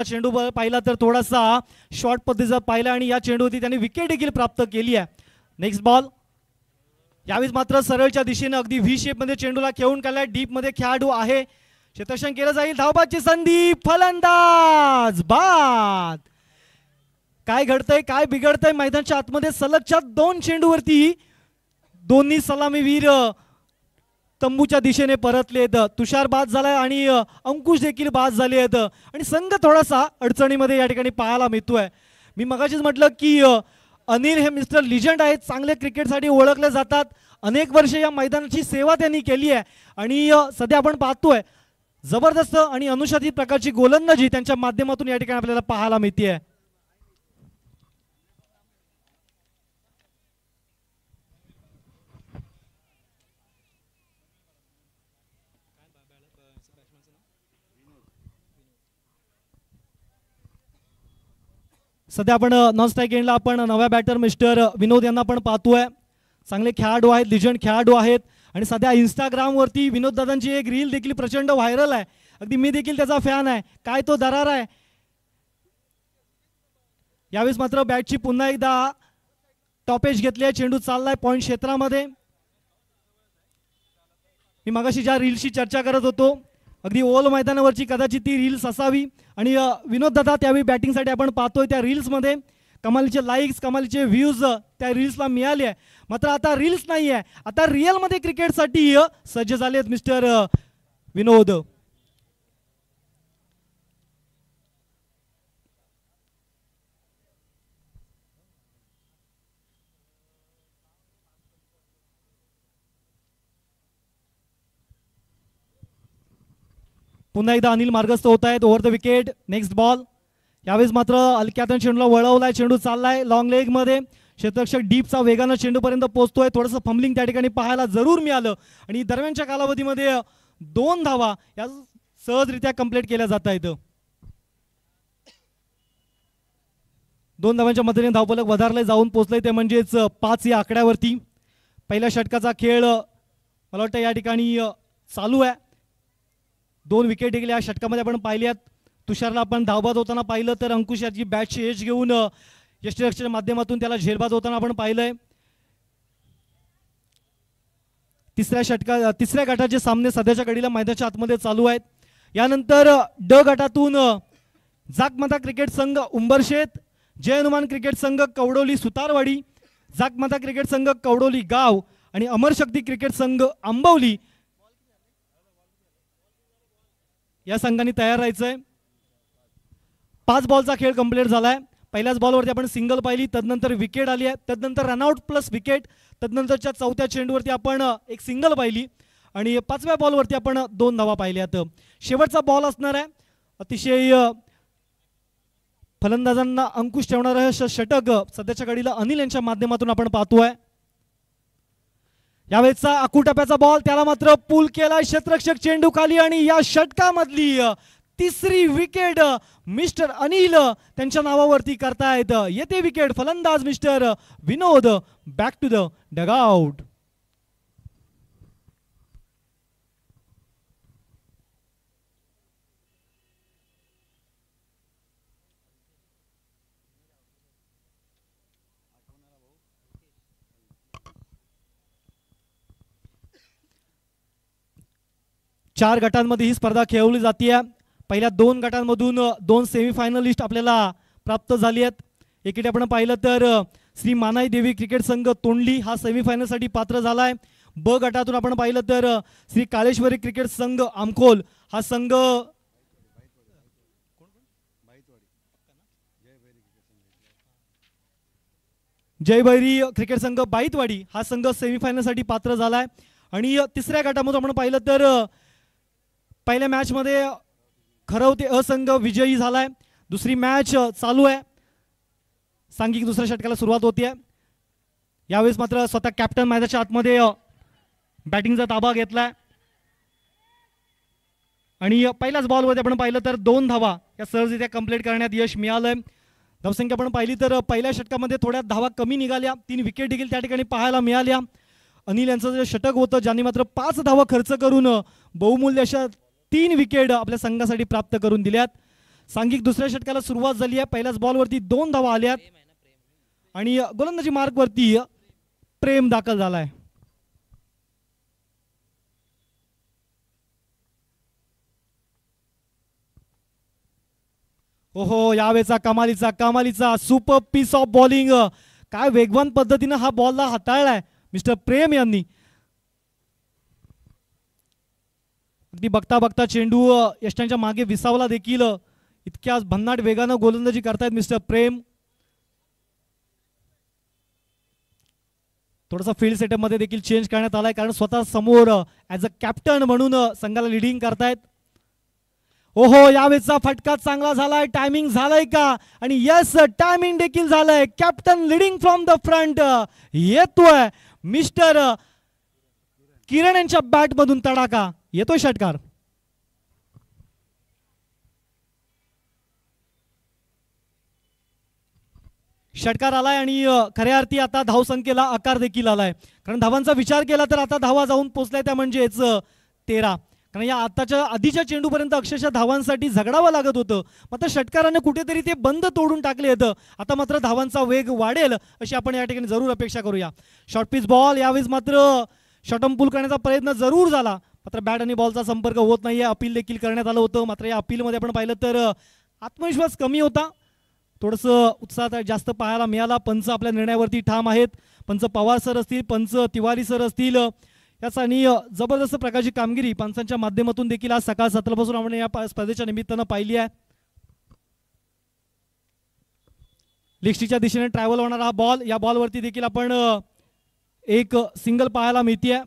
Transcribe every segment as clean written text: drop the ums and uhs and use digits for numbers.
चेंडू पाहिला तर थोडासा शॉर्ट पद्धतीचा पाहिला आणि या चेंडूवरती त्यांनी विकेट देखील प्राप्त केली आहे. नेक्स्ट बॉल यावेळी मात्र सरळच्या दिशेने अगदी व्ही शेप मध्ये चेंडूला खेळून काढलाय. डीप मध्ये खेळाडू आहे, क्षेत्ररक्षण केलं जाईल. धावबाची संधी, फलंदाज बाद. काय घडतंय काय बिघडतंय मैदानाच्या आतमध्ये सलगच्या 2 चेंडूवरती दोन्ही सलामीवीर तंबूच्या दिशेने परतलेत. तुषार बाद झालाय आणि अंकुश देखील बाद झाले आहेत आणि संघ थोडासा अडचणीमध्ये या ठिकाणी पाहायला मिळतोय. मी मगाशीच म्हटलं की अनिल हे मिस्टर लिजंड आहेत, चांगले क्रिकेटसाठी ओळखले जातात. अनेक वर्ष या मैदानाची सेवा त्यांनी केली आहे आणि सध्या आपण पाहतोय जबरदस्त आणि अनुशासित प्रकारची गोलंदाजी त्यांच्या माध्यमातून या ठिकाणी आपल्याला पाहायला मिळते. सध्या आपण नॉन स्ट्राईक एंडला आपण नव्या बॅटर मिस्टर विनोद यांना पण पाहतोय. चांगले खेळाडू आहेत, लिजंड खेळाडू आहेत आणि सध्या इंस्टाग्रामवरती विनोद दादांची एक रील देखील प्रचंड व्हायरल आहे. अगदी मी देखील त्याचा फॅन आहे. काय तो दरार आहे. यावेळेस मात्र बॅटची पुन्हा एकदा टॉपेज घेतली आहे. चेंडू चाललाय पॉइंट क्षेत्रामध्ये. मी मगाशी ज्या रीलशी चर्चा करत होतो अगदी ओल मैदानावरची कदाचित ती रील्स असावी आणि विनोद दादा त्यावेळी बॅटिंगसाठी आपण पाहतोय त्या रील्समध्ये कमालीचे लाईक्स कमालीचे व्ह्यूज त्या रील्सला मिळाले आहे. मात्र आता रील्स नाही आहे, आता रिअलमध्ये क्रिकेटसाठी सज्ज झाले आहेत मिस्टर विनोद. पुन्हा एकदा अनिल मार्गस्थ होत आहेत over the wicket. Next ball यावेळेस मात्र हलक्यातून चेंडूला वळवलाय. चेंडू चाललाय लॉंग लेग मध्ये. क्षेत्ररक्षक डीपचा वेगानं चेंडूपर्यंत पोहोचतोय. थोडंसं फंबलिंग त्या ठिकाणी पाहायला जरूर मिळालं आणि दरम्यानच्या कालावधीमध्ये 2 धावा या सहजरित्या कंप्लीट केल्या जात आहेत. 2 धावांच्या मदतीने धावफलक वधारले जाऊन पोहोचले ते म्हणजेच 5 या आकड्यावरती. पहिल्या षटकाचा खेळ मला वाटतं या ठिकाणी चालू आहे. 2 विकेट देखील या षटकामध्ये आपण पाहिल्यात. तुषारला आपण धावबाद होताना पाहिलं तर अंकुश याची बॅटची एज घेऊन यष्टीरक्षणाच्या माध्यमातून त्याला झेलबाद होताना आपण पाहिलंय. तिसऱ्या गटाचे सामने सध्याच्या घडीला मैदानाच्या आतमध्ये चालू आहेत. यानंतर ड गटातून जाकमाता क्रिकेट संघ उंबरशेत, जय हनुमान क्रिकेट संघ कवडोली सुतारवाडी, जाकमाता क्रिकेट संघ कवडोली गाव आणि अमरशक्ती क्रिकेट संघ आंबवली या संघांनी तयार राहायचंय. 5 बॉलचा खेळ कंप्लीट झालाय. पहिल्याच बॉलवरती आपण सिंगल पाहिली, तदनंतर विकेट आली आहे, तदनंतर रनआउट प्लस विकेट, तदनंतरच्या 4थ्या चेंडूवरती आपण एक सिंगल पाहिली आणि 5व्या बॉलवरती आपण 2 धावा पाहिल्यात. शेवटचा बॉल असणार आहे. अतिशय फलंदाजांना अंकुश ठेवणारं षटक सध्याच्या घडीला अनिल यांच्या माध्यमातून आपण पाहतोय. यावेळेचा आकुटप्याचा बॉल त्याला मात्र पूल केला क्षेत्ररक्षक चेंडू खाली आणि या षटकामधली 3री विकेट मिस्टर अनिल त्यांच्या नावावरती करतायत. येते विकेट फलंदाज mister Vinod. Back to the dugout. चार गटांमध्ये ही स्पर्धा खेळवली जाते. पहिल्या 2 गटांमधून 2 सेमीफायनलिस्ट आपल्याला प्राप्त झाली आहेत. एकीकडे आपण पाहिलं तर श्री मानाई देवी क्रिकेट संघ तोंडली हा सेमीफायनलसाठी पात्र झालाय. ब गटातून आपण पाहिलं तर श्री काळेश्वरी क्रिकेट संघ आमखोल हा संघ जयभैरी क्रिकेट संघ बाईतवाडी हा संघ सेमीफायनलसाठी पात्र झालाय. आणि 3ऱ्या गटामधून आपण पाहिलं तर पहिल्या मॅच मध्ये खरवते असंघ विजयी झालाय. 2री मॅच चालू आहे. सांघिक 2ऱ्या षटकाला सुरुवात होतीये. यावेळेस मात्र स्वतः कॅप्टन मैदानाच्या आतमध्ये बॅटिंगचा ताबा घेतलाय आणि पहिल्याच बॉलवरती आपण पाहिलं तर 2 धावा या सहजरित्या कंप्लीट करण्यात यश मिळालंय. धावसंख्या आपण पाहिली तर पहिल्या षटकामध्ये थोड्या धावा कमी निघाल्या. 3 विकेट देखील त्या ठिकाणी पाहायला मिळाल्या. अनिल यांचं जे षटक होतं ज्यांनी मात्र 5 धावा खर्च करून बहुमूल्य अशा 3 विकेट आपल्या संघासाठी प्राप्त करून दिल्यात. सांघिक दुसऱ्या षटकाला सुरुवात झाली आहे. पहिल्याच बॉलवरती 2 धावा आल्यात आणि गोलंदाजी मार्कवरती प्रेम दाखल झालाय. ओहो, यावेळेचा कमालीचा सुपर पीस ऑफ बॉलिंग. काय वेगवान पद्धतीने हा बॉलला हाताळलाय मिस्टर प्रेम यांनी. अगदी बघता बघता चेंडू यष्टांच्या मागे विसावला देखील. इतक्या भन्नाट वेगानं गोलंदाजी करतायत मिस्टर प्रेम. थोडासा फील्ड सेटअप मध्ये देखील चेंज करण्यात आलाय, कारण स्वतः समोर ऍज अ कॅप्टन म्हणून संघाला लिडिंग करतायत. ओहो, यावेळेचा फटका चांगला झालाय. टायमिंग झालाय का? आणि यस, टायमिंग देखील झालंय. Captain leading from the front येतोय. मिस्टर किरण यांच्या बॅट मधून तडाखा येतोय. षटकार षटकार आलाय आणि खऱ्या अर्थी आता धावसंख्येला आकार देखील आलाय. कारण धावांचा विचार केला तर आता धावा जाऊन पोहोचलाय त्या म्हणजेच 13. कारण या आताच्या आधीच्या चेंडूपर्यंत अक्षरशः धावांसाठी झगडावं लागत होतं. मात्र षटकाराने कुठेतरी ते बंद तोडून टाकले होतं. आता मात्र धावांचा वेग वाढेल अशी आपण या ठिकाणी जरूर अपेक्षा करूया. Short pitch ball. यावेळेस मात्र शॉर्टम पुल करण्याचा प्रयत्न जरूर झाला, मात्र बॅट आणि बॉलचा संपर्क होत नाहीये. अपील देखील करण्यात आलं होतं, मात्र या अपीलमध्ये आपण पाहिलं तर आत्मविश्वास कमी होता. थोडंसं उत्साह जास्त पाहायला मिळाला. पंच आपल्या निर्णयावरती ठाम आहेत. पंच पवार सर असतील, पंच तिवारी सर असतील, याचा आणि जबरदस्त प्रकारची कामगिरी पंचांच्या माध्यमातून देखील आज सकाळ 7 पासून आपण या स्पर्धेच्या निमित्तानं पाहिली आहे. लिस्टीच्या दिशेने ट्रॅव्हल होणारा हा बॉल. या बॉलवरती देखील आपण एक सिंगल पाहायला मिळते.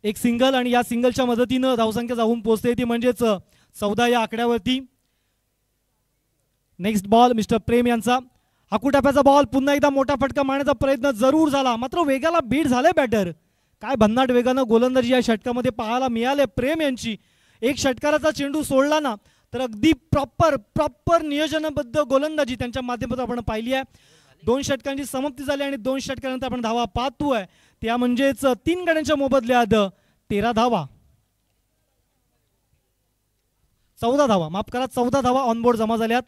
एक सिंगल आणि या सिंगलच्या मदतीनं धावसंख्या जाऊन पोहोचते ती म्हणजेच 14 या आकड्यावरती. नेक्स्ट बॉल मिस्टर प्रेम यांचा. हाकुटाप्याचा बॉल. पुन्हा एकदा मोठा फटका मारण्याचा प्रयत्न जरूर झाला, मात्र वेगाला बीट झाले बॅटर. काय भन्नाट वेगानं गोलंदाजी या षटकामध्ये पाहायला मिळाले प्रेम यांची. एक षटकाराचा चेंडू सोडला ना तर अगदी प्रॉपर नियोजनबद्ध गोलंदाजी त्यांच्या माध्यमातून आपण पाहिली आहे. 2 षटकांची समाप्ती झाली आणि 2 षटकानंतर आपण धावा पाहतोय त्या म्हणजेच 3 गड्यांच्या मोबदल्यात 13 धावा, 14 धावा, माफ करा 14 धावा ऑनबोर्ड जमा झाल्यात.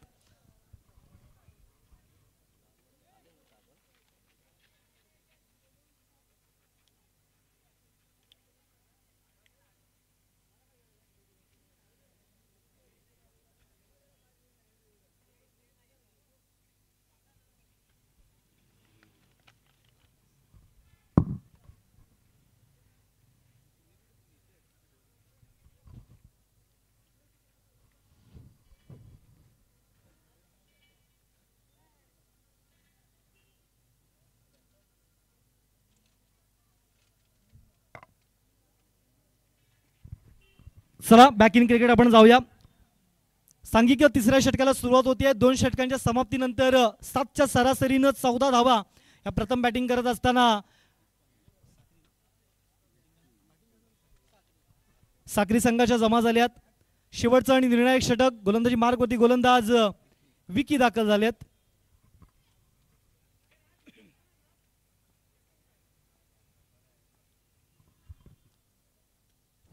चला बॅक इन क्रिकेट आपण जाऊया. सांघिक तिसऱ्या षटकाला सुरुवात होती आहे. 2 षटकांच्या समाप्तीनंतर 7च्या सरासरीनं 14 धावा या प्रथम बॅटिंग करत असताना साक्री संघाच्या जमा झाल्यात. शेवटचं आणि निर्णायक षटक. गोलंदाजी मार्गवरती गोलंदाज विकी दाखल झालेत.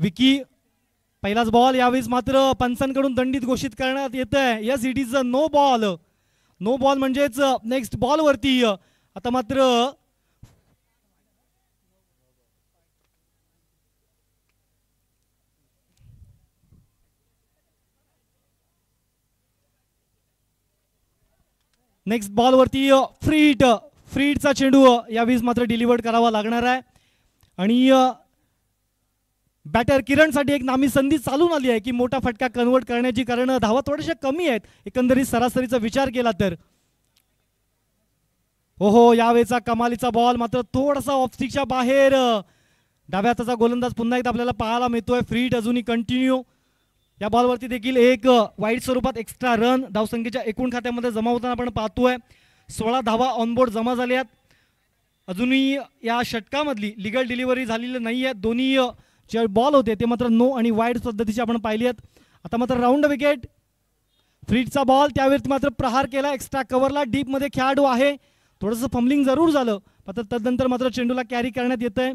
विकी पहिलाच बॉल. यावेळेस मात्र पंचांकडून दंडित घोषित करण्यात येत आहे. Yes, it is a no ball. No ball म्हणजेच नेक्स्ट बॉल वरती आता मात्र नेक्स्ट बॉल वरती फ्रीडचा चेंडू यावेळेस मात्र डिलिव्हर्ड करावा लागणार आहे. आणि बॅटर किरणसाठी एक नामी संधी चालून आली आहे की मोठा फटका कन्वर्ट करण्याची, कारण धावा थोड्याशा कमी आहेत एकंदरीत सरासरीचा विचार केला तर. ओहो, यावेळेचा कमालीचा बॉल मात्र थोडासा ऑफस्टिकच्या बाहेर. डाव्या हाताचा गोलंदाज पुन्हा एकदा आपल्याला पाहायला मिळतोय. फ्रीड अजूनही कंटिन्यू. या बॉलवरती देखील एक वाईट स्वरूपात एक्स्ट्रा रन धावसंख्येच्या एकूण खात्यामध्ये जमा होताना आपण पाहतोय. 16 धावा ऑनबोर्ड जमा झाल्यात. अजूनही या षटकामधली लिगल डिलिव्हरी झालेली नाहीये. दोन्ही जे बॉल होते ते मात्र नो आणि वाईड पद्धतीचे आपण पाहिले आहेत. आता मात्र राऊंड विकेट. फ्रीडचा बॉल. त्यावेळी मात्र प्रहार केला एक्स्ट्रा कव्हरला. डीप मध्ये खेळाडू आहे थोडंसं फंबलिंग जरूर झालं, मात्र तदनंतर मात्र चेंडूला कॅरी करण्यात येत आहे.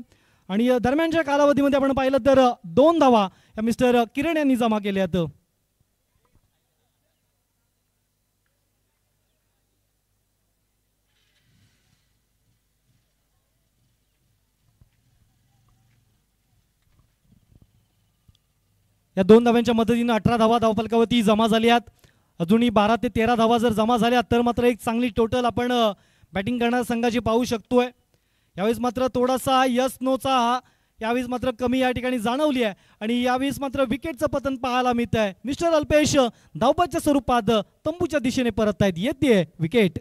आणि दरम्यानच्या कालावधीमध्ये आपण पाहिलं तर 2 धावा या मिस्टर किरण यांनी जमा केल्यात. या 2 धाव्यांच्या मदतीने 18 धावा धावफलकावरती जमा झाल्या आहेत. अजूनही 12 ते 13 धावा जर जमा झाल्या तर मात्र एक चांगली टोटल आपण बॅटिंग करणाऱ्या संघाची पाहू शकतोय. यावेळेस मात्र थोडासा यस नोचा यावेळेस मात्र कमी या ठिकाणी जाणवली आहे आणि यावेळेस मात्र विकेटचं पतन पाहायला मिळत आहे. मिस्टर अल्पेश धावबाच्या स्वरूपात तंबूच्या दिशेने परत आहेत. येते विकेट.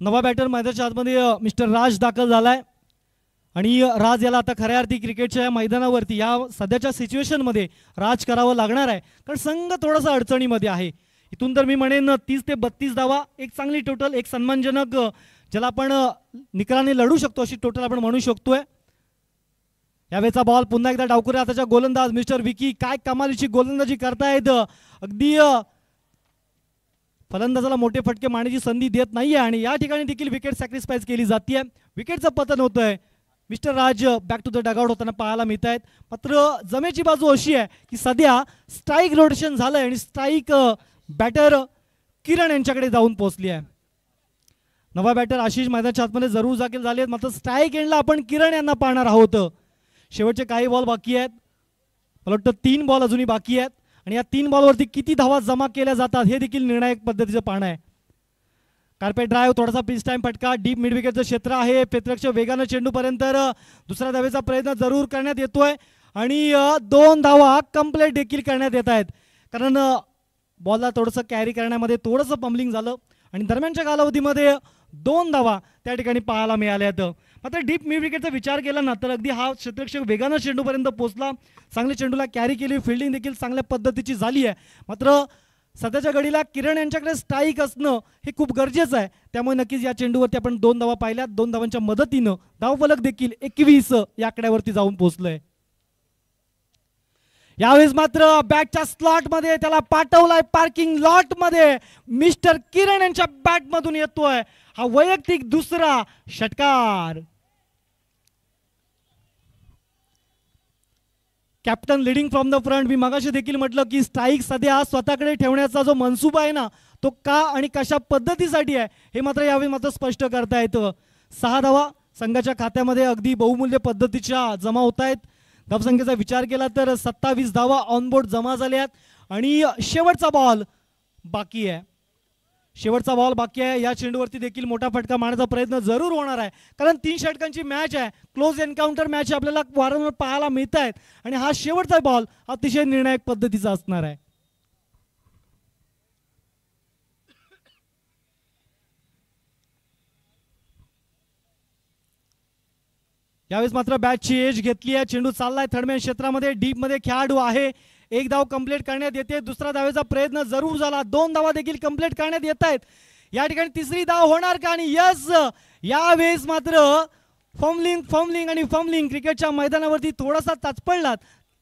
नवा बॅटर मैदानाच्या आतमध्ये मिस्टर राज दाखल झालाय आणि राज याला आता खऱ्या अर्थी क्रिकेटच्या मैदानावरती या सध्याच्या सिच्युएशनमध्ये राज करावं लागणार आहे, कारण संघ थोडासा अडचणीमध्ये आहे. इथून तर मी म्हणेन 30 ते 32 धावा एक चांगली टोटल, एक सन्मानजनक ज्याला आपण निकराने लढू शकतो अशी टोटल आपण म्हणू शकतोय. यावेळेचा बॉल पुन्हा एकदा डावकुरे हाताच्या गोलंदाज मिस्टर विकी काय कमालीची गोलंदाजी करतायत. अगदी फलंदाजाला मोठे फटके मारण्याची संधी देत नाहीये आणि या ठिकाणी देखील विकेट सॅक्रिफाईस केली जाते. विकेटचं पतन होतंय. Mister Raj back to the dugout होताना पाहायला मिळत आहेत. मात्र जमेची बाजू अशी आहे की सध्या स्ट्राईक रोटेशन झालंय आणि स्ट्राईक बॅटर किरण यांच्याकडे जाऊन पोहोचली आहे. नवा बॅटर आशिष मैदानाच्या आतमध्ये जरूर दाखल झाले आहेत. मात्र स्ट्राईक एंडला आपण किरण यांना पाहणार आहोत. शेवटचे काही बॉल बाकी आहेत. मला वाटतं 3 बॉल अजूनही बाकी आहेत आणि या 3 बॉलवरती किती धावा जमा केल्या जातात हे देखील निर्णायक पद्धतीचं पाहणं आहे. कार्पेट ड्राईव्ह, थोडासा पिच टाइम फटका, डीप मिड विकेटचं क्षेत्र आहे. क्षेत्ररक्षक वेगानं चेंडूपर्यंत दुसऱ्या धावेचा प्रयत्न जरूर करण्यात येतोय आणि 2 धावा कंप्लीट देखील करण्यात येत आहेत, कारण बॉलला थोडंसं कॅरी करण्यामध्ये थोडंसं पंबलिंग झालं आणि दरम्यानच्या कालावधीमध्ये 2 धावा त्या ठिकाणी पाहायला मिळाल्या आहेत. मात्र डीप मिड विकेटचा विचार केला ना तर अगदी हा क्षेत्ररक्षक वेगानं चेंडूपर्यंत पोहोचला, चांगले चेंडूला कॅरी केली, फिल्डिंग देखील चांगल्या पद्धतीची झाली आहे. मात्र सध्याच्या घडीला किरण यांच्याकडे स्ट्राईक असणं हे खूप गरजेचं आहे. त्यामुळे नक्कीच या चेंडूवरती आपण 2 धावा पाहिल्यात. 2 धावांच्या मदतीनं धावफलक देखील 21 या आकड्यावरती जाऊन पोहोचलंय. यावेळेस मात्र बॅटच्या स्लॉट मध्ये त्याला पाठवलाय पार्किंग लॉट मध्ये. मिस्टर किरण यांच्या बॅट मधून येतोय हा वैयक्तिक दुसरा षटकार. Captain leading from the front. मी मगाशी देखील म्हटलं की स्ट्राईक सध्या स्वतःकडे ठेवण्याचा जो मनसुबा आहे ना तो का आणि कशा पद्धतीसाठी आहे हे मात्र यावेळी मात्र स्पष्ट करता येतं. 6 धावा संघाच्या खात्यामध्ये अगदी बहुमूल्य पद्धतीच्या जमा होत आहेत. धावसंख्येचा विचार केला तर 27 धावा ऑनबोर्ड जमा झाल्यात आणि शेवटचा बॉल बाकी आहे. शेवटचा बॉल बाकी आहे. या चेंडूवरती देखील मोठा फटका मारण्याचा प्रयत्न जरूर होणार आहे, कारण 3 षटकांची मॅच आहे. क्लोज एन्काउंटर मॅच आपल्याला वारंवार पाहायला मिळत आहेत आणि हा शेवटचा बॉल अतिशय निर्णायक पद्धतीचा असणार आहे. यावेळेस मात्र बॅटची एज घेतली आहे. चेंडू चाललाय थर्डमॅन क्षेत्रामध्ये. डीप मध्ये खेळाडू आहे. 1 धाव कंप्लीट करण्यात येते. दुसरा धावेचा प्रयत्न जरूर झाला. 2 धावा देखील कंप्लीट करण्यात येत आहेत. या ठिकाणी तिसरी धाव होणार का? आणि यस, यावेळेस मात्र फॉर्मलिंग आणि फॉर्मलिंग क्रिकेटच्या मैदानावरती थोडासा ताचपडलात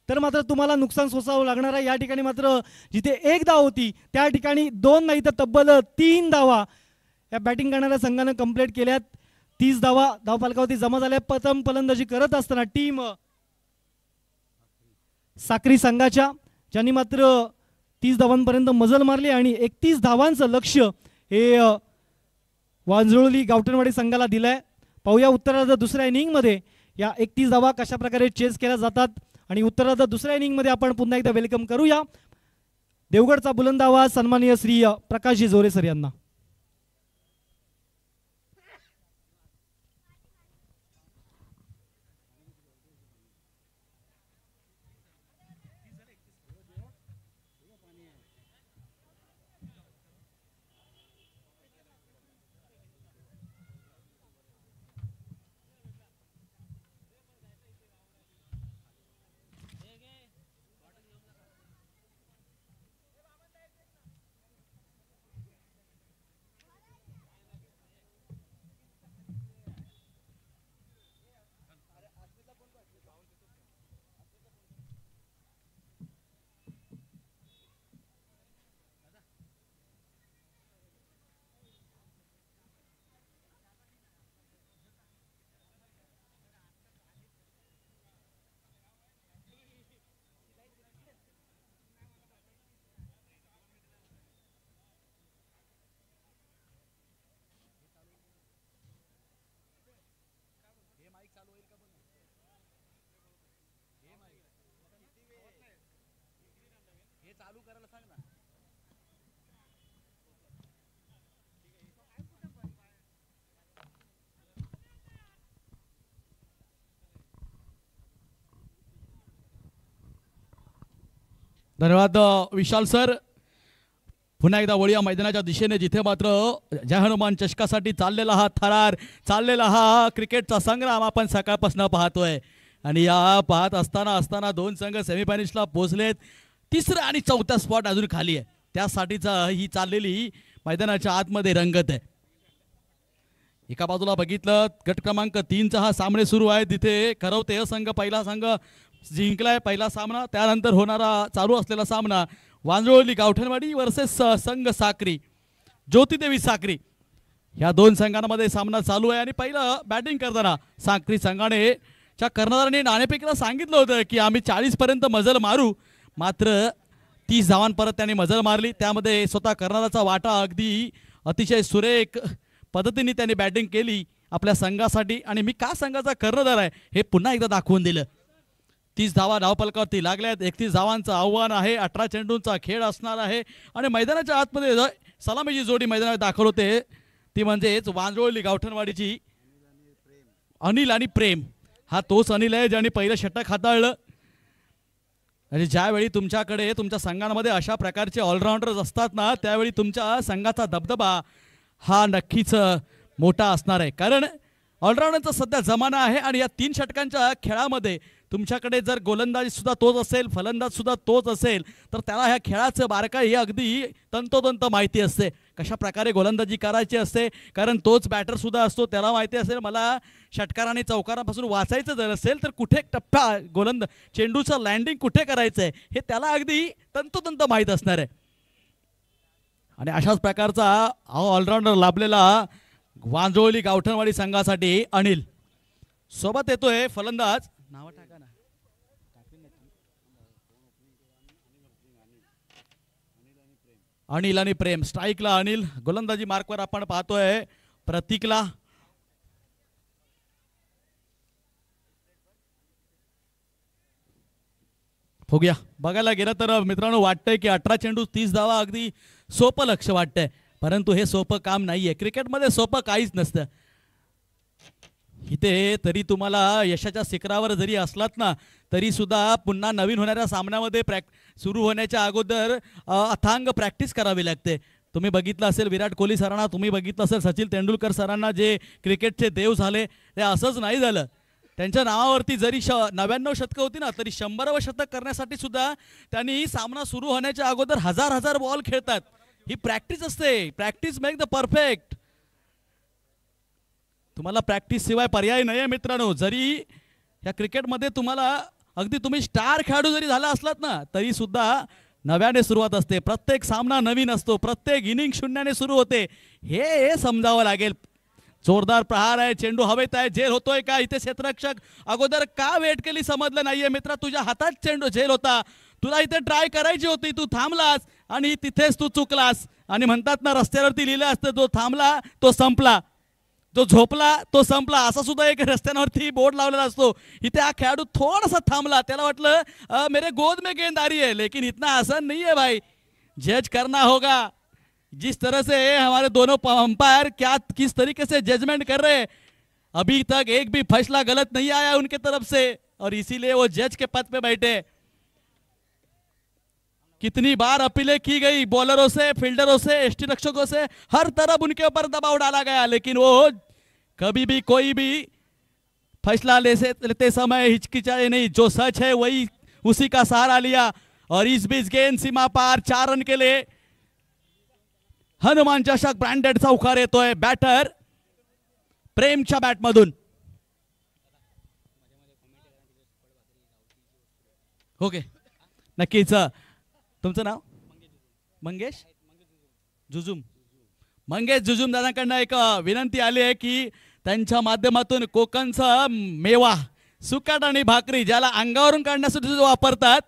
तर मात्र तुम्हाला नुकसान सोसावं लागणार आहे. या ठिकाणी मात्र जिथे 1 धाव होती त्या ठिकाणी 2 नाही तर तब्बल 3 धावा या बॅटिंग करणाऱ्या संघानं कंप्लीट केल्यात. 30 धावा धावफलकावरती जमा झाल्या. प्रथम फलंदाजी करत असताना टीम साक्री संघाच्या, ज्यांनी मात्र 30 धावांपर्यंत मजल मारली आणि 31 धावांचं लक्ष्य हे वांजळोली गावठणवाडी संघाला दिलंय. पाहूया उत्तरार्ध दुसऱ्या इनिंगमध्ये या 31 धावा कशा प्रकारे चेस केल्या जातात आणि उत्तरार्ध दुसऱ्या इनिंगमध्ये आपण पुन्हा एकदा वेलकम करूया देवगडचा बुलंद आवाज सन्माननीय श्री प्रकाशजी जोरे सर यांना. धन्यवाद विशाल सर. पुन्हा एकदा वळूया मैदानाच्या दिशेने, जिथे मात्र जय हनुमान चषकासाठी चाललेला हा थरार, चाललेला हा क्रिकेटचा संग्राम आपण सकाळपासून पाहतोय. आणि या पाहत असताना दोन संघ सेमीफायनल्सला पोहोचलेत. तिसरा आणि चौथा स्पॉट अजून खाली आहे. त्यासाठीचा ही चाललेली मैदानाच्या आतमध्ये रंगत आहे. एका बाजूला बघितलं गट क्रमांक 3चा हा सामने सुरू आहे. तिथे करवते संघ पहिला संघ जिंकलाय पहिला सामना. त्यानंतर होणारा चालू असलेला सामना वांजळी गावठणवाडी वर्सेस संघ साक्री, ज्योतिदेवी साक्री, ह्या दोन संघांमध्ये सामना चालू आहे. आणि पहिलं बॅटिंग करताना साक्री संघाने च्या कर्णधाराने नाणेफेकीला सांगितलं होतं की आम्ही 40 पर्यंत मजल मारू, मात्र 30 धावांपर्यंत त्यांनी मजल मारली. त्यामध्ये स्वतः कर्णधाराचा वाटा अगदी अतिशय सुरेख पद्धतीने त्यांनी बॅटिंग केली आपल्या संघासाठी. आणि मी का संघाचा कर्णधार आहे हे पुन्हा एकदा दाखवून दिलं. 30 धावा धावफलकावरती लागल्यात. 31 धावांचं आव्हान आहे. 18 चेंडूंचा खेळ असणार आहे. आणि मैदानाच्या आतमध्ये सलामीची जोडी मैदानात दाखल होते, ती म्हणजेच वांजळी गावठणवाडीची अनिल आणि प्रेम. हा तोच अनिल आहे ज्याने पहिलं षटक हाताळलं. म्हणजे ज्यावेळी तुमच्याकडे तुमच्या संघामध्ये अशा प्रकारचे ऑलराऊंडर्स असतात ना, त्यावेळी तुमच्या संघाचा दबदबा हा नक्कीच मोठा असणार आहे. कारण ऑलराऊंडरचा सध्या जमाना आहे. आणि या 3 षटकांच्या खेळामध्ये तुमच्याकडे जर गोलंदाजी सुद्धा तोच असेल, फलंदाज सुद्धा तोच असेल, तर त्याला ह्या खेळाचं बारकाई हे अगदी तंतोतंत माहिती असते, कशा प्रकारे गोलंदाजी करायची असते. कारण तोच बॅटर सुद्धा असतो, त्याला माहिती असेल मला षटकार आणि चौकारापासून वाचायचं जर असेल तर कुठे टप्पा चेंडूचं लँडिंग कुठे करायचं आहे हे त्याला अगदी तंतोतंत माहीत असणार आहे. आणि अशाच प्रकारचा ऑलराऊंडर लाभलेला वांजळी गावठणवाडी संघासाठी अनिल. सोबत येतोय फलंदाज, नाव टाका ना, अनिल आणि प्रेम. स्ट्राईकला अनिल, गोलंदाजी मार्कवर आपण पाहतोय प्रतीकला. बघूया. बघायला गेलं तर मित्रांनो वाटतंय की 18 चेंडू 30 धावा अगदी सोपं लक्ष वाटतंय, परंतु हे सोपं काम नाहीये. क्रिकेटमध्ये सोपं काहीच नसतं. इथे तरी तुम्हाला यशाच्या शिखरावर जरी असलात ना, तरी सुद्धा पुन्हा नवीन होणाऱ्या सामन्यामध्ये सुरू होण्याच्या अगोदर अथांग प्रॅक्टिस करावी लागते. तुम्ही बघितलं असेल विराट कोहली सरांना, तुम्ही बघितलं असेल सचिन तेंडुलकर सरांना, जे क्रिकेटचे देव झाले, ते असंच नाही झालं. त्यांच्या नावावरती जरी 99 शतकं होती ना, तरी 100वं शतक करण्यासाठी सुद्धा त्यांनी सामना सुरू होण्याच्या अगोदर हजार बॉल खेळतात. ही प्रॅक्टिस असते. Practice make the perfect. तुम्हाला प्रॅक्टिस शिवाय पर्याय नाही आहे मित्रांनो. जरी या क्रिकेटमध्ये तुम्हाला अगदी तुम्ही स्टार खेळाडू जरी झाला असलात ना, तरी सुद्धा नव्याने सुरुवात असते. प्रत्येक सामना नवीन असतो, प्रत्येक इनिंग शून्याने सुरू होते. हे समजावं लागेल. जोरदार प्रहार आहे, चेंडू हवेत आहे, झेल होतोय का, इथे क्षेत्ररक्षक अगोदर का वेट केली समजलं नाहीये मित्रा. तुझ्या हातात चेंडू झेल होता, तुला इथे ट्राय करायची होती, तू थांबलास आणि तिथेच तू चुकलास. आणि म्हणतात ना, रस्त्यावरती लिहिलं असतं, जो थांबला तो संपला, जो झोपला तो संपला, असा सुद्धा एक रस्त्यांवरती बोर्ड लावलेला असतो. इथे हा खेळाडू थोडासा थांबला, त्याला वाटलं मेरे गोद में गेंद आ रही है, लेकिन इतना आसान नहीं है भाई. जज करना होगा. जिस तरह से हमारे दोनों अंपायर क्या किस तरीके से जजमेंट कर रहे हैं, अभी तक एक भी फैसला गलत नहीं आया उनके तरफ से, और इसीलिए वो जज के पद पे बैठे. कितनी बार अपीलें की गई बॉलरों से, फील्डरों से, एसटी रक्षकों से, हर तरफ उनके ऊपर दबाव डाला गया, लेकिन वो कभी भी कोई भी फैसला लेते समय हिचकिचाए नहीं. जो सच है वही उसी का सहारा लिया. और इस बीच गेंद सीमा पार 4 रन के लिए हनुमान चषक ब्रँडेड चौकार येतोय बॅटर प्रेमच्या बॅटमधून. ओके, नक्कीच. तुमचं नाव? मंगेश जुजुम. मंगेश जुजुम दादांकडनं एक विनंती आली आहे की त्यांच्या माध्यमातून कोकणचा मेवा, सुकाट आणि भाकरी, ज्याला अंगावरून काढण्यासाठी वापरतात,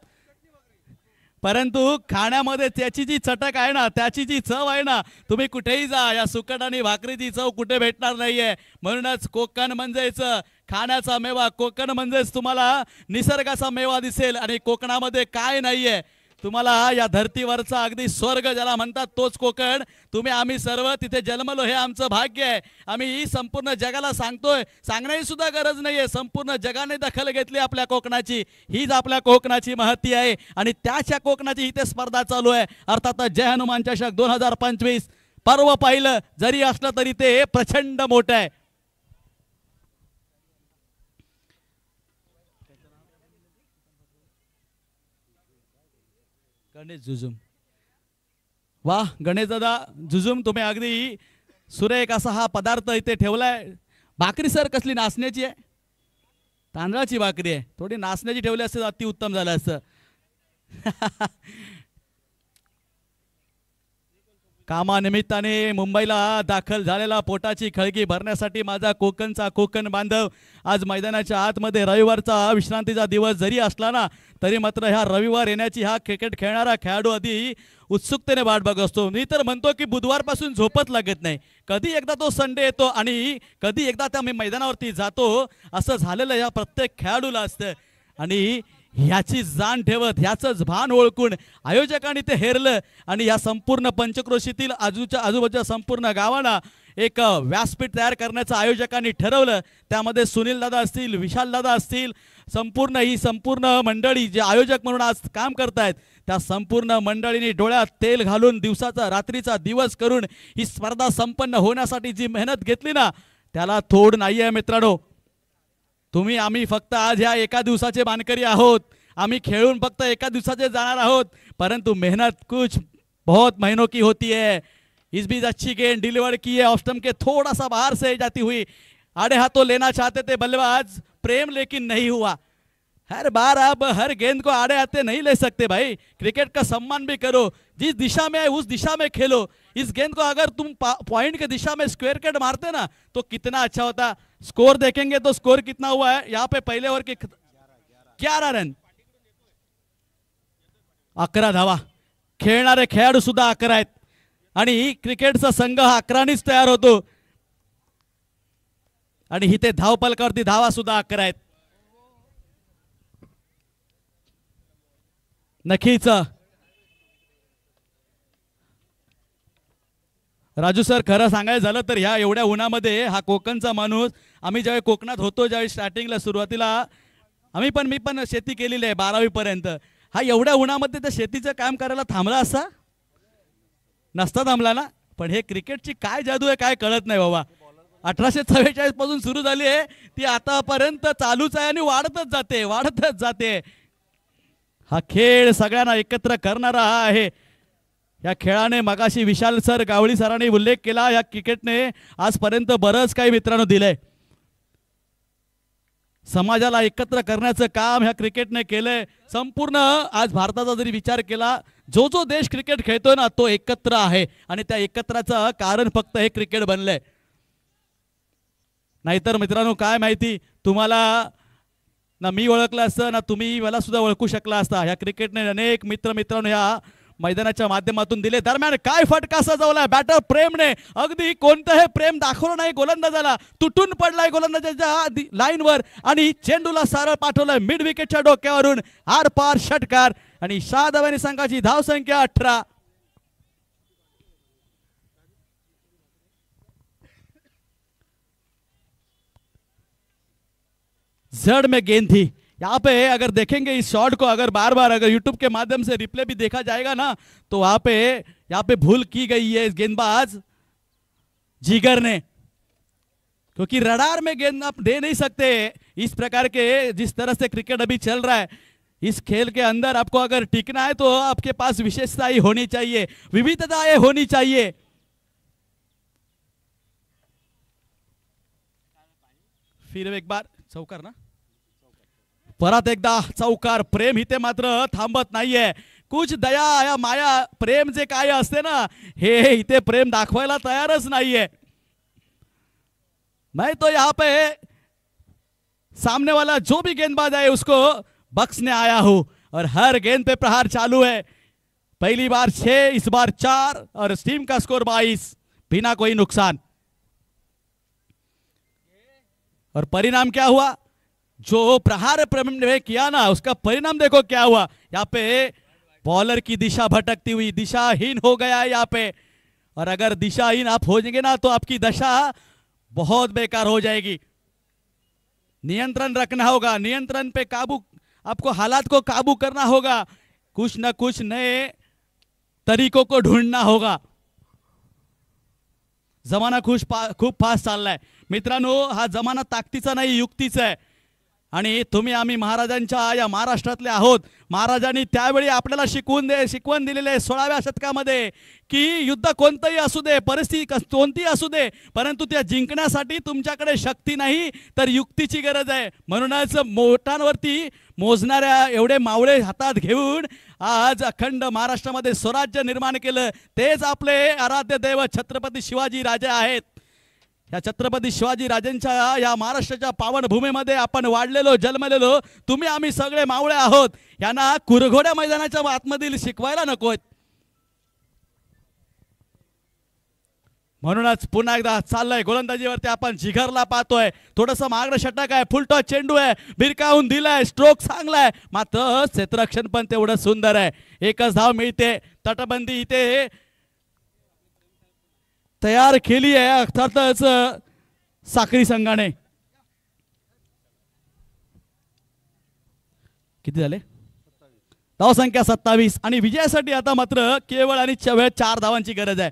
परंतु खाण्यामध्ये त्याची जी चटक आहे ना, त्याची जी चव आहे ना, तुम्ही कुठेही जा, या सुकट आणि भाकरीची चव कुठे भेटणार नाहीये. म्हणूनच कोकण म्हणजेच खाण्याचा मेवा, कोकण म्हणजेच तुम्हाला निसर्गाचा मेवा दिसेल. आणि कोकणामध्ये काय नाहीये, तुम्हाला या धर्तीवरचा अगदी स्वर्ग ज्याला म्हणतात तोच कोकण, तुम्ही आम्ही सर्व तिथे जन्मलो हे आमचं भाग्य आहे. आम्ही संपूर्ण जगाला सांगतोय, सांगण्याची सुद्धा गरज नाहीये, संपूर्ण जगाने दखल घेतली आपल्या कोकणाची. हीच आपल्या कोकणाची महती आहे आणि त्याच्या कोकणाची इथे स्पर्धा चालू आहे. अर्थात जय हनुमान चषक 2025 पर्व पाहिलं जरी असलं तरी ते प्रचंड मोठं आहे. गणेश जुजुम, वाह गणेश दादा जुजुम, तुम्ही अगदी सुरेख असा हा पदार्थ इथे ठेवलाय. भाकरी सर कसली नाचण्याची आहे? तांदळाची भाकरी आहे. थोडी नाचण्याची ठेवली असते अति उत्तम झालं असतं. कामानिमित्ताने मुंबईला दाखल झालेला पोटाची खळगी भरण्यासाठी माझा कोकणचा कोकण बांधव आज मैदानाच्या आतमध्ये, रविवारचा विश्रांतीचा दिवस जरी असला ना तरी मात्र ह्या रविवार येण्याची हा क्रिकेट खेळणारा खेळाडू आधी उत्सुकतेने वाट बघत असतो. मी तर म्हणतो की बुधवारपासून झोपच लागत नाही. कधी एकदा तो संडे येतो आणि कधी एकदा त्या मी मैदानावरती जातो, असं झालेलं या प्रत्येक खेळाडूला असतं. आणि ह्याची जाण ठेवत, ह्याचंच भान ओळखून आयोजकांनी ते हेरलं आणि या संपूर्ण पंचक्रोशीतील आजूबाजूच्या संपूर्ण गावांना एक व्यासपीठ तयार करण्याचं आयोजकांनी ठरवलं. त्यामध्ये सुनील दादा असतील, विशाल दादा असतील, ही संपूर्ण मंडळी जे आयोजक म्हणून आज काम करतायत त्या संपूर्ण मंडळींनी डोळ्यात तेल घालून दिवसाचा रात्रीचा दिवस करून ही स्पर्धा संपन्न होण्यासाठी जी मेहनत घेतली ना त्याला तोड नाहीये मित्रांनो. तुम्ही आम्ही फक्त आज ह्या एका दिवसाचे मानकरी आहोत. आम्ही खेळून फक्त एका दिवसाचे जाणार आहोत, परंतु मेहनत कुछ बहुत महीनों की होती है. इस बीच अच्छी गेंद डिलीवर की है, ऑफ स्टंप के थोड़ा सा बाहर से जाती हुई, आड़े हाथों लेना चाहते थे बल्लेबाज प्रेम, लेकिन नहीं हुआ. हर बार आप हर गेंद को आड़े हाथे नहीं ले सकते भाई. क्रिकेट का सम्मान भी करो, जिस दिशा में है उस दिशा में खेलो. इस गेंद को अगर तुम पॉइंट के दिशा में स्क्वायर कट मारते ना तो कितना अच्छा होता. स्कोर देखेंगे तो स्कोर कितना हुआ है यहाँ पे पहले ओवर के 11 रन, 11 धावा. खेळणारे खेळाडू सुद्धा 11 आहेत आणि क्रिकेटचा संघ हा 11नीच तयार होतो आणि इथे धावपलकावरती धावा सुद्धा 11 आहेत. नक्कीच राजू सर, खरं सांगायचं झालं तर ह्या एवढ्या उन्हामध्ये हा कोकणचा माणूस, आम्ही ज्यावेळी कोकणात होतो, ज्यावेळी स्टार्टिंगला सुरुवातीला मी पण शेती केलेली आहे 12वी पर्यंत. हा एवढ्या उन्हामध्ये त्या शेतीचं काम करायला थांबला असा नसता थांबला ना. पण हे क्रिकेटची काय जादू आहे काय कळत नाही बाबा. 1844 पासून सुरू झाली आहे ती आतापर्यंत चालूच आहे आणि वाढतच जाते. हा खेळ सगळ्यांना एकत्र करणारा हा आहे. या खेळाने मगाशी विशाल सर, गावळी सरांनी उल्लेख केला, या क्रिकेटने आजपर्यंत बरंच काही मित्रांनो दिलंय. समाजाला एकत्र करण्याचं काम ह्या क्रिकेटने केलंय. संपूर्ण आज भारताचा जरी विचार केला, जो देश क्रिकेट खेळतोय ना तो एकत्र आहे आणि त्या एकत्राचं कारण फक्त हे क्रिकेट बनलंय. नाहीतर मित्रांनो काय माहिती तुम्हाला, ना मी ओळखलं असतं ना तुम्ही मला सुद्धा ओळखू शकला असता. ह्या क्रिकेटने अनेक मित्रांनो या मैदानाच्या माध्यमातून दिले. दरम्यान काय फटका सजवलाय बॅटर प्रेमने. अगदी कोणतंही प्रेम दाखवलं नाही गोलंदाजाला. तुटून पडलाय गोलंदाजाच्या लाईनवर आणि चेंडूला सरळ पाठवलाय मिड विकेटच्या डोक्यावरून. आर पार षटकार आणि शादाबाई संघाची धावसंख्या 18. जड़ में गेंद थी. यहाँ पे अगर देखेंगे इस शॉट को, अगर बार बार अगर यूट्यूब के माध्यम से रिप्ले भी देखा जाएगा ना तो यहाँ पे भूल की गई है इस गेंदबाज जिगर ने, क्योंकि रडार में गेंद आप दे नहीं सकते. इस प्रकार के जिस तरह से क्रिकेट अभी चल रहा है, इस खेल के अंदर आपको अगर टिकना है तो आपके पास विशेषताएं होनी चाहिए, विविधताएं होनी चाहिए. फिर एक बार चौकार ना, परत एकदा चौकार. प्रेम इथे मात्र थांबत नाहीये. कुछ दया या माया प्रेम जे काय असते ना हे इथे प्रेम दाखवायला तयारच नाहीये. मैं तो यहाँ पे सामने वाला जो भी गेंदबाज है उसको बख्शने आया हूं और हर गेंद पे प्रहार चालू है. पहली बार 6, इस बार 4 और इस टीम का स्कोर 22 बिना कोई नुकसान. और परिणाम क्या हुआ, जो प्रहार प्रेम ने किया ना उसका परिणाम देखो क्या हुआ. यहाँ पे बॉलर की दिशा भटकती हुई, दिशाहीन हो गया है यहाँ पे। और अगर दिशाहीन आप हो जाएंगे ना तो आपकी दशा बहुत बेकार हो जाएगी। नियंत्रण रखना होगा, नियंत्रण पे काबू, आपको हालात को काबू करना होगा, कुछ ना कुछ नए तरीकों को ढूंढना होगा। जमाना खूप फास्ट चाललाय मित्रांनो, हा जमाना ताकदीचा नाही युक्तीचा आहे। आणि तुम्ही आम्ही महाराजांच्या या महाराष्ट्रातले आहोत। महाराजांनी त्यावेळी आपल्याला शिकवण दिलेले आहे 16व्या शतकामध्ये की युद्ध कोणतंही असू दे, परिस्थिती कोणतीही असू दे, परंतु त्या जिंकण्यासाठी तुमच्याकडे शक्ती नाही तर युक्तीची गरज आहे। म्हणूनच मोठांवरती मोजणाऱ्या एवढे मावळे हातात घेऊन आज अखंड महाराष्ट्रामध्ये स्वराज्य निर्माण केलं, तेच आपले आराध्य देव छत्रपती शिवाजी राजे आहेत। या छत्रपती शिवाजी राजांच्या या महाराष्ट्राच्या पावनभूमीमध्ये आपण वाढलेलो, जन्मलेलो तुम्ही आम्ही सगळे मावळे आहोत। यांना कुरघोड्या मैदानाच्या आतमधील शिकवायला नकोत। म्हणूनच पुन्हा एकदा चाललंय गोलंदाजीवरती आपण जिगरला पाहतोय, थोडंसं मागणं षटक आहे, फुलटॉस चेंडू आहे, भिरकावून दिलाय, स्ट्रोक चांगलाय, मात्र क्षेत्ररक्षण पण तेवढं सुंदर आहे। एकच धाव मिळते, तटबंदी इथे तयार केली आहे अर्थातच साक्री संघाने। किती झाले? धाव संख्या 27 आणि विजयासाठी आता मात्र केवळ आणि 4 धावांची गरज आहे।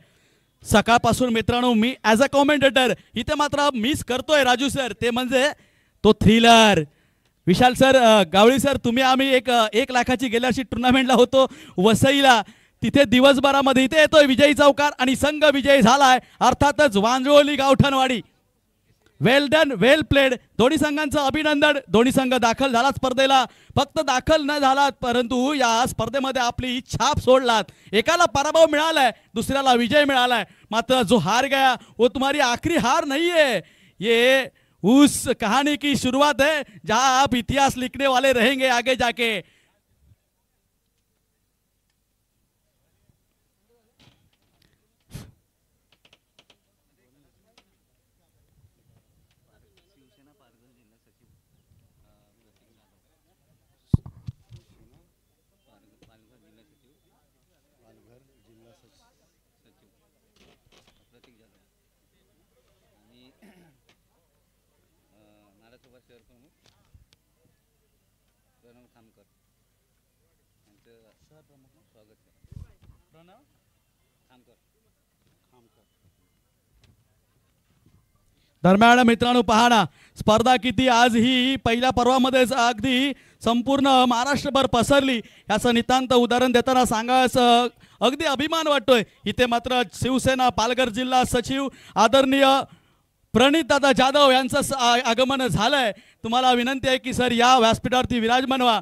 सकाळपासून मित्रांनो मी ॲज अ कॉमेंटेटर इथे मात्र मिस करतोय राजू सर, ते म्हणजे तो थ्रिलर। विशाल सर, गावळी सर, तुम्ही आम्ही 1 लाखाची गेल्या वर्षी टुर्नामेंटला होतो वसईला, तिथे दिवसभरामध्ये इथे येतोय विजयी चौकार आणि संघ विजयी झालाय अर्थातच वांजोली गावठणवाडी। वेल डन, वेल प्लेड, दोन्ही संघांचं अभिनंदन। दोन्ही संघ दाखल झाला स्पर्धेला, फक्त दाखल न झालात परंतु या स्पर्धेमध्ये आपली छाप सोडलात। एकाला पराभव मिळालाय, दुसऱ्याला विजय मिळालाय, मात्र जो हार गया वो तुम्हारी आखिरी हार नहीं है, ये उस कहानी की शुरुआत है जहां आप इतिहास लिखने वाले रहेंगे आगे जाके। दरम्यान मित्रांनो पहा ना, स्पर्धा किती आज ही पहिल्या पर्वामध्येच अगदी संपूर्ण महाराष्ट्रभर पसरली, याचं नितांत उदाहरण देताना सांगायचं अगदी अभिमान वाटतोय। इथे मात्र शिवसेना पालघर जिल्हा सचिव आदरणीय प्रणित दादा जाधव यांचं आगमन झालंय। तुम्हाला विनंती आहे की सर या व्यासपीठावरती विराजमान व्हा।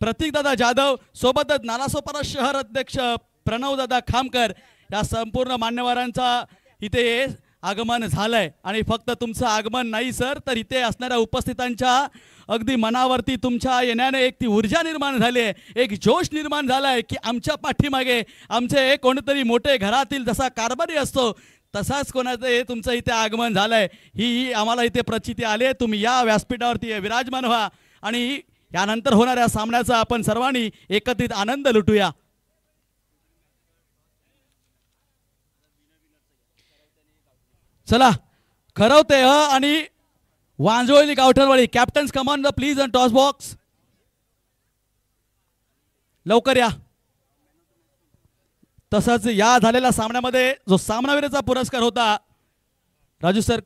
प्रतीक दादा जाधव सोबतच नालासोपारा शहर अध्यक्ष प्रणव दादा खामकर या संपूर्ण मान्यवरांचा इथे आगमन झालंय। आणि फक्त तुमचं आगमन नाही सर, तर इथे असणाऱ्या उपस्थितांच्या अगदी मनावरती तुमच्या येण्याने एक ती ऊर्जा निर्माण झाली आहे, एक जोश निर्माण झालाय की आमच्या पाठीमागे आमचे कोणीतरी मोठे घरातील जसा कारभारी असतो तसाच कोणाचं तुमचं इथे आगमन झालंय, ही आम्हाला इथे प्रचिती आली आहे। तुम्ही या व्यासपीठावरती विराजमान व्हा आणि यानंतर होणाऱ्या सामन्याचा आपण सर्वांनी एकत्रित आनंद लुटूया। चला खरवते आणि Wanjoli Gavthanwadi captains command please and toss box, लवकर या। तसंच या झालेल्या सामन्यामध्ये जो सामनावीराचा पुरस्कार होता राजू सर,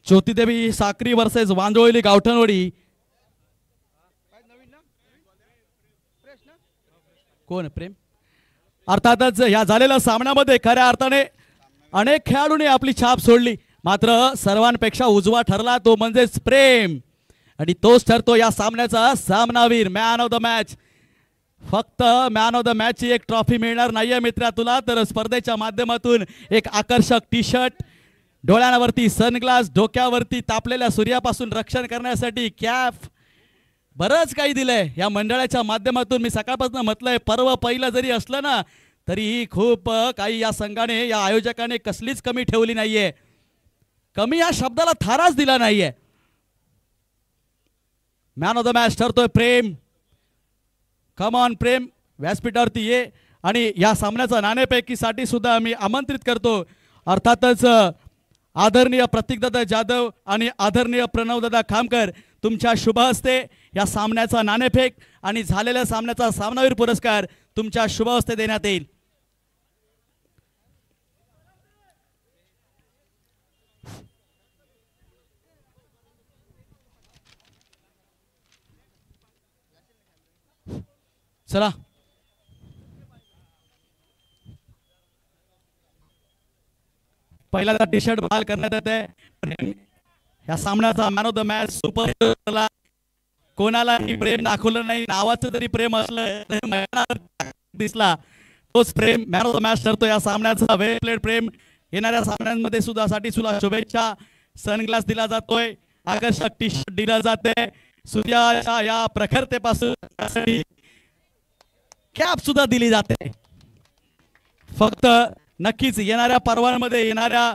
ज्योतिदेवी साक्री वर्सेस वांजोळी गावठणवाडी, कोण प्रेम। अर्थातच या झालेल्या सामन्यामध्ये खऱ्या अर्थाने अनेक खेळाडूंनी आपली छाप सोडली, मात्र सर्वांपेक्षा उजवा ठरला तो म्हणजेच प्रेम, आणि तोच ठरतो या सामन्याचा सामनावीर, मॅन ऑफ द मॅच। फक्त मॅन ऑफ द मॅचची एक ट्रॉफी मिळणार नाहीये मित्रा तुला, तर स्पर्धेच्या माध्यमातून एक आकर्षक टी शर्ट, डोळ्यांवरती सनग्लास, डोक्यावरती तापलेल्या सूर्यापासून रक्षण करण्यासाठी कॅप, बरंच काही दिलंय या मंडळाच्या माध्यमातून। मी सकाळपासून म्हटलंय पर्व पहिलं जरी असलं ना तरीही खूप काही या संघाने या आयोजकाने कसलीच कमी ठेवली नाहीये. कमी या शब्दाला थाराच दिला नाहीये. मॅन ऑफ द मॅच ठरतोय प्रेम. कम ऑन प्रेम, व्यासपीठावरती ये आणि या सामन्याचा नाणेफेकीसाठी सुद्धा आम्ही आमंत्रित करतो. अर्थातच आदरणीय प्रतीकदादा जाधव आणि आदरणीय प्रणवदादा खामकर तुमच्या शुभ हस्ते या सामन्याचा नाणेफेक आणि झालेल्या सामन्याचा सामनावीर पुरस्कार तुमच्या शुभ हस्ते देण्यात येईल. चला पहिल्यांदा टी शर्ट बहाल करण्यात येते. या सामन्याचा man of the match super कोणालाही प्रेम दाखवलं नाही. नावाचं तरी प्रेम असलं दिसला तोच प्रेम मॅन ऑफ द मॅच ठरतो. या सामन्याचा वेल प्लेड प्रेम. येणाऱ्या सामन्यांमध्ये सुद्धा साठी सुद्धा शुभेच्छा. सनग्लास दिला जातोय, आकर्षक टी शर्ट दिला जाते. सूर्याच्या या प्रखरतेपासून कॅप सुद्धा दिली जाते. फक्त नक्कीच येणाऱ्या पर्वांमध्ये येणाऱ्या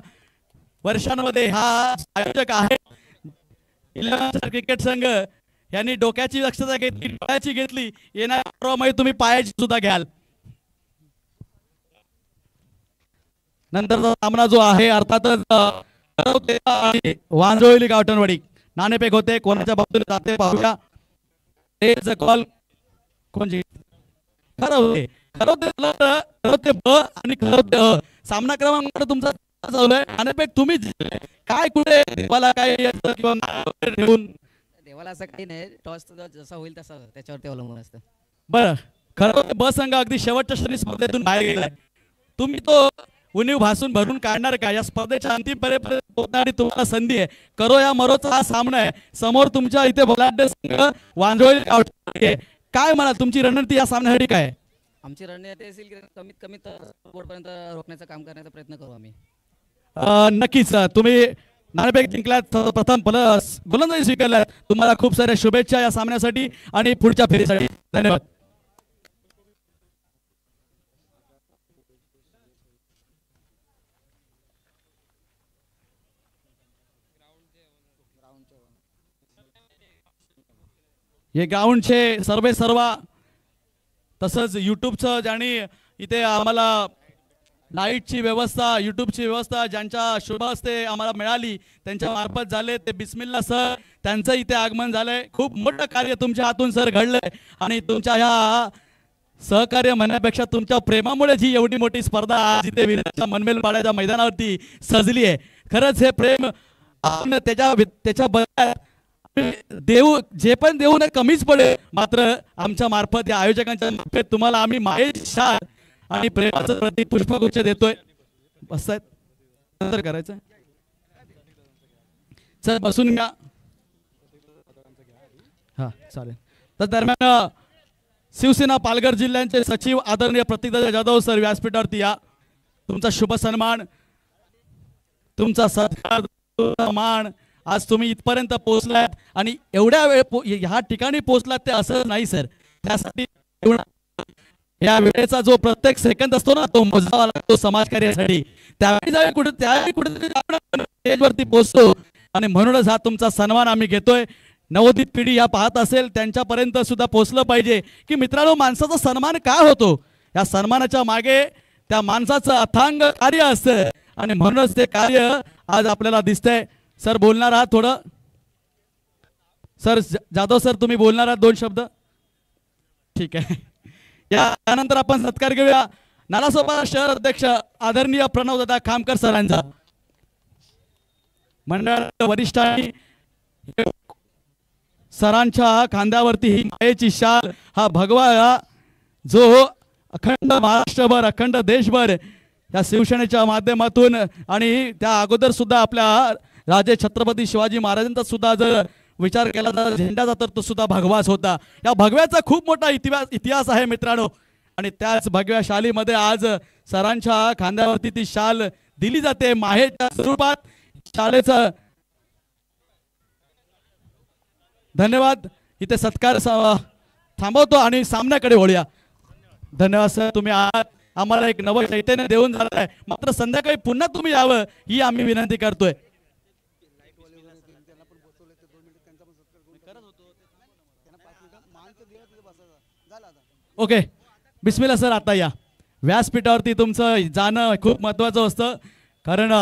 वर्षांमध्ये हा आयोजक आहे 11 क्रिकेट संघ यांनी डोक्याची दक्षता घेतली, डोळ्याची घेतली. येणाऱ्या पर्वामध्ये तुम्ही पायाची सुद्धा घ्याल. नंतरचा सामना जो आहे अर्थातच वांजोळी गावठणवाडी नाणेफेक होते. कोणाच्या बाजूने जाते पाहूया. कॉल कोण जिंकते? खरं खरवते ब आणि खरवते अ. सामना क्रमांक तुमचा चालू आहे. नाणेफेक तुम्ही काय कुठे देवाला काय किंवा ठेवून देवाला असं काही नाही. टॉस जसा होईल तसं त्याच्यावरती अवलंबून असतं. बरं, खरं ब संघ अगदी शेवटच्या श्रेणी स्पर्धेतून बाहेर गेलाय. तुम्ही तो उणीव भासून भरून काढणार का? या स्पर्धेच्या अंतिम पर्यंत पोहोचणारी तुम्हाला संधी आहे. करो या मरोचा हा सामना आहे. समोर तुमच्या इथे बलाढ्य संघ वांजोळी. काय म्हणाल तुमची रणनीती या सामन्यासाठी काय? आमची रणनीती असेल की कमीत कमी बोर्डपर्यंत रोखण्याचं काम करण्याचा प्रयत्न करू आम्ही. नक्कीच तुम्ही नाणेफेक जिंकल्यात, प्रथम गोलंदाजी स्वीकारल्यात. तुम्हाला खूप साऱ्या शुभेच्छा या सामन्यासाठी आणि पुढच्या फेरीसाठी. धन्यवाद. हे ग्राउंडचे सर्वा तसंच यूट्यूबचं ज्यांनी इथे आम्हाला लाईटची व्यवस्था, यूट्यूबची व्यवस्था ज्यांच्या शुभ हस्ते आम्हाला मिळाली त्यांच्या मार्फत झाले ते बिस्मिल्ला सर, त्यांचं इथे आगमन झालंय. खूप मोठं कार्य तुमच्या हातून सर घडलंय आणि तुमच्या ह्या सहकार्य म्हणण्यापेक्षा तुमच्या प्रेमामुळे जी एवढी मोठी स्पर्धा आज इथे विराच्या मनमेलपाड्याच्या मैदानावरती सजली आहे. खरंच हे प्रेम त्याच्या देऊ जे पण देऊ नये कमीच पडेल. मात्र आमच्या मार्फत या आयोजकांच्या मार्फत तुम्हाला आम्ही मायेची शाल आणि प्रेमाचं प्रतीक पुष्पगुच्छ देतोय. बसतायत नंतर करायचं. चल बसून घ्या. हा चालेल. तर दरम्यान शिवसेना पालघर जिल्ह्याचे सचिव आदरणीय प्रतीकदादा जाधव सर व्यासपीठावरती या. तुमचा शुभ सन्मान, तुमचा सत्कार, मान. आज तुम्ही इथपर्यंत पोहोचलात आणि एवढ्या वेळ ह्या ठिकाणी पोहोचलात ते असं नाही सर. त्यासाठी या वेळेचा जो प्रत्येक सेकंद असतो ना तो मोजावा लागतो समाजकार्यासाठी. त्यावेळी कुठे स्टेजवरती पोहोचतो आणि म्हणूनच हा तुमचा सन्मान आम्ही घेतोय. नवोदित पिढी या पाहत असेल त्यांच्यापर्यंत सुद्धा पोहोचलं पाहिजे की मित्रांनो माणसाचा सन्मान काय होतो. या सन्मानाच्या मागे त्या माणसाचं अथांग कार्य असतं आणि म्हणूनच ते कार्य आज आपल्याला दिसतंय. सर बोलणार आहात थोडं? सर जाधव सर तुम्ही बोलणार आहात 2 शब्द? ठीक आहे. यानंतर आपण सत्कार घेऊया नालासोपारा शहर अध्यक्ष आदरणीय प्रणवदादा खामकर सरांचा. मंडळाच्या वरिष्ठांनी सरांच्या खांद्यावरती ही मायेची शाल, हा भगवा जो अखंड महाराष्ट्रभर अखंड देशभर या शिवसेनेच्या माध्यमातून आणि त्या अगोदर सुद्धा आपल्या राजे छत्रपती शिवाजी महाराजांचा सुद्धा जर विचार केला तर झेंडाचा तर तो सुद्धा भगवाच होता. या भगव्याचा खूप मोठा इतिहास आहे मित्रांनो आणि त्याच भगव्या शालीमध्ये आज सरांच्या खांद्यावरती ती शाल दिली जाते माहेच्या स्वरूपात. शालेचं धन्यवाद. इथे सत्कार थांबवतो आणि सामन्याकडे वळूया. धन्यवाद सर. तुम्ही आहात आम्हाला एक नवं चैतन्य देऊन झालं आहे. मात्र संध्याकाळी पुन्हा तुम्ही यावं ही आम्ही विनंती करतोय. ओके, बिस्मिल्ला सर, आता या व्यासपीठावरती. तुमचं जाणं खूप महत्वाचं असतं, कारण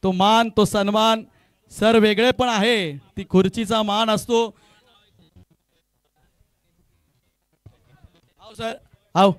तो मान, तो सन्मान सर वेगळे पण आहे. ती खुर्चीचा मान असतो. आओ सर, आओ.